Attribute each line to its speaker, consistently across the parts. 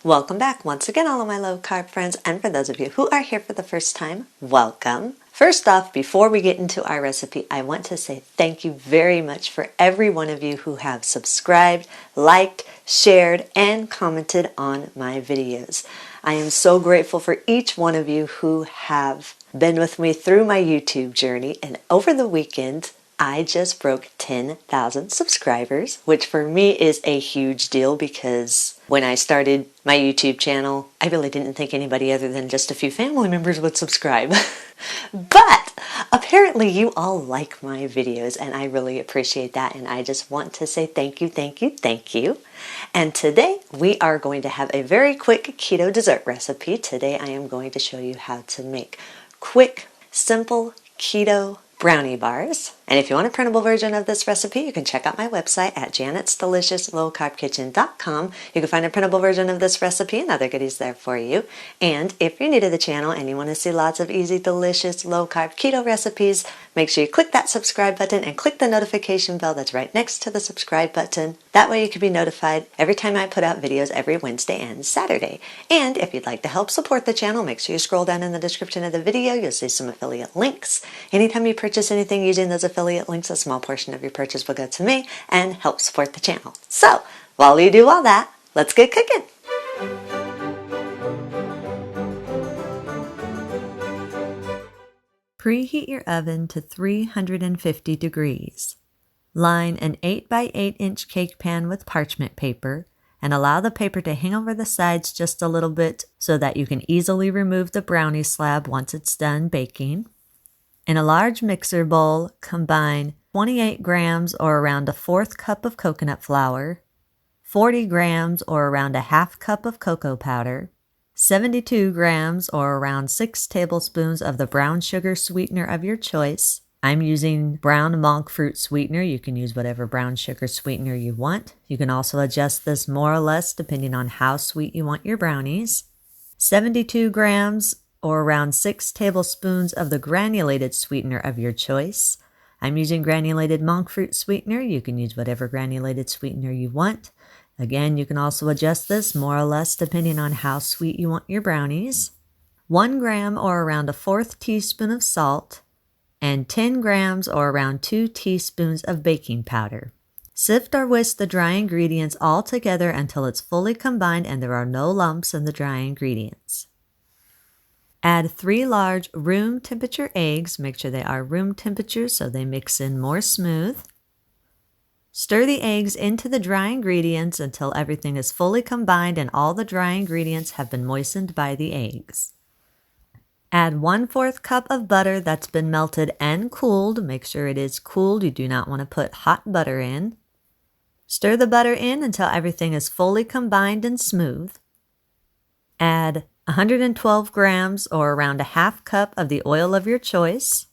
Speaker 1: Welcome back once again, all of my low carb friends, and for those of you who are here for the first time, welcome. First off, before we get into our recipe, I want to say thank you very much for every one of you who have subscribed, liked, shared, and commented on my videos. I am so grateful for each one of you who have been with me through my YouTube journey, and over the weekend, I just broke 10,000 subscribers, which for me is a huge deal because when I started my YouTube channel, I really didn't think anybody other than just a few family members would subscribe. But apparently you all like my videos and I really appreciate that, and I just want to say thank you, thank you, thank you. And today we are going to have a very quick keto dessert recipe. Today I am going to show you how to make quick, simple keto brownie bars. And if you want a printable version of this recipe, you can check out my website at janet'sdeliciouslowcarbkitchen.com. You can find a printable version of this recipe and other goodies there for you. And if you're new to the channel and you want to see lots of easy, delicious, low-carb keto recipes, make sure you click that subscribe button and click the notification bell that's right next to the subscribe button. That way you can be notified every time I put out videos every Wednesday and Saturday. And if you'd like to help support the channel, make sure you scroll down in the description of the video. You'll see some affiliate links. Anytime you purchase anything using those affiliate links, a small portion of your purchase will go to me and help support the channel. So, while you do all that, let's get cooking. Preheat your oven to 350 degrees. Line an 8 by 8 inch cake pan with parchment paper and allow the paper to hang over the sides just a little bit so that you can easily remove the brownie slab once it's done baking. In a large mixer bowl, combine 28 grams or around a fourth cup of coconut flour, 40 grams or around a half cup of cocoa powder, 72 grams or around 6 tablespoons of the brown sugar sweetener of your choice. I'm using brown monk fruit sweetener. You can use whatever brown sugar sweetener you want. You can also adjust this more or less depending on how sweet you want your brownies. 72 grams or around 6 tablespoons of the granulated sweetener of your choice. I'm using granulated monk fruit sweetener. You can use whatever granulated sweetener you want. Again, you can also adjust this more or less depending on how sweet you want your brownies. 1 gram or around a fourth teaspoon of salt, and 10 grams or around 2 teaspoons of baking powder. Sift or whisk the dry ingredients all together until it's fully combined and there are no lumps in the dry ingredients. Add 3 large room temperature eggs. Make sure they are room temperature so they mix in more smooth. Stir the eggs into the dry ingredients until everything is fully combined and all the dry ingredients have been moistened by the eggs. Add 1/4 cup of butter that's been melted and cooled. Make sure it is cooled. You do not want to put hot butter in. Stir the butter in until everything is fully combined and smooth. Add 112 grams or around a half cup of the oil of your choice,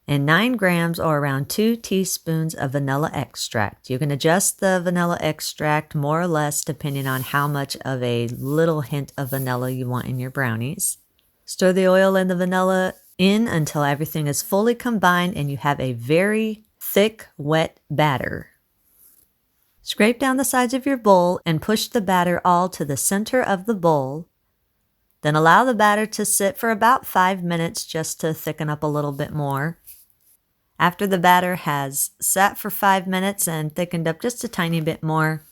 Speaker 1: and 9 grams or around 2 teaspoons of vanilla extract. You can adjust the vanilla extract more or less depending on how much of a little hint of vanilla you want in your brownies. Stir the oil and the vanilla in until everything is fully combined and you have a very thick, wet batter. Scrape down the sides of your bowl and push the batter all to the center of the bowl. Then allow the batter to sit for about 5 minutes just to thicken up a little bit more. After the batter has sat for 5 minutes and thickened up just a tiny bit more,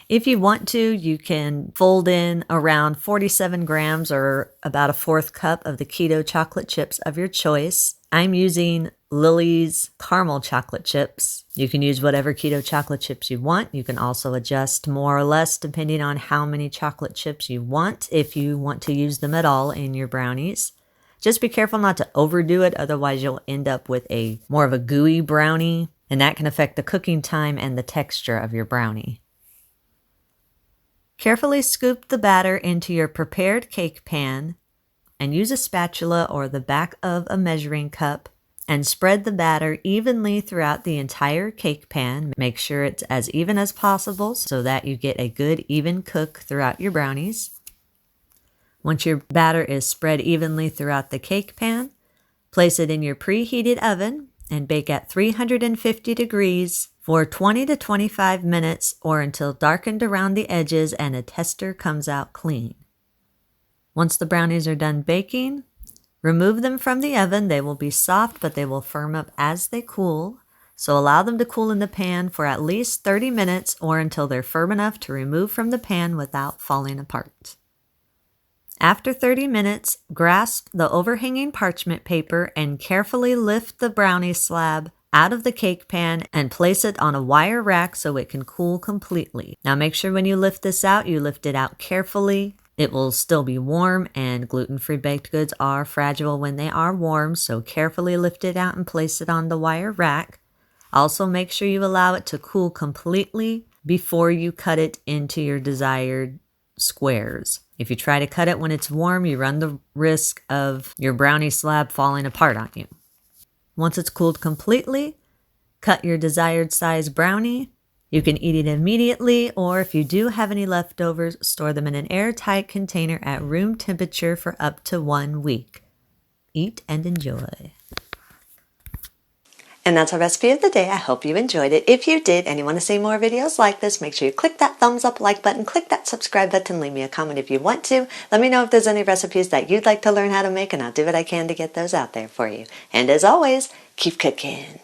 Speaker 1: if you want to, you can fold in around 47 grams or about a fourth cup of the keto chocolate chips of your choice. I'm using Lily's caramel chocolate chips. You can use whatever keto chocolate chips you want. You can also adjust more or less depending on how many chocolate chips you want, if you want to use them at all in your brownies. Just be careful not to overdo it, otherwise you'll end up with more of a gooey brownie, and that can affect the cooking time and the texture of your brownie. Carefully scoop the batter into your prepared cake pan and use a spatula or the back of a measuring cup and spread the batter evenly throughout the entire cake pan. Make sure it's as even as possible so that you get a good even cook throughout your brownies. Once your batter is spread evenly throughout the cake pan, place it in your preheated oven and bake at 350 degrees for 20 to 25 minutes or until darkened around the edges and a tester comes out clean. Once the brownies are done baking, remove them from the oven. They will be soft, but they will firm up as they cool. So allow them to cool in the pan for at least 30 minutes or until they're firm enough to remove from the pan without falling apart. After 30 minutes, grasp the overhanging parchment paper and carefully lift the brownie slab out of the cake pan and place it on a wire rack so it can cool completely. Now make sure when you lift this out, you lift it out carefully. It will still be warm, and gluten-free baked goods are fragile when they are warm, so carefully lift it out and place it on the wire rack. Also make sure you allow it to cool completely before you cut it into your desired squares. If you try to cut it when it's warm, you run the risk of your brownie slab falling apart on you. Once it's cooled completely, cut your desired size brownie. You can eat it immediately, or if you do have any leftovers, store them in an airtight container at room temperature for up to 1 week. Eat and enjoy. And that's our recipe of the day. I hope you enjoyed it. If you did and you want to see more videos like this, make sure you click that thumbs up like button, click that subscribe button, leave me a comment if you want to. Let me know if there's any recipes that you'd like to learn how to make, and I'll do what I can to get those out there for you. And as always, keep cooking.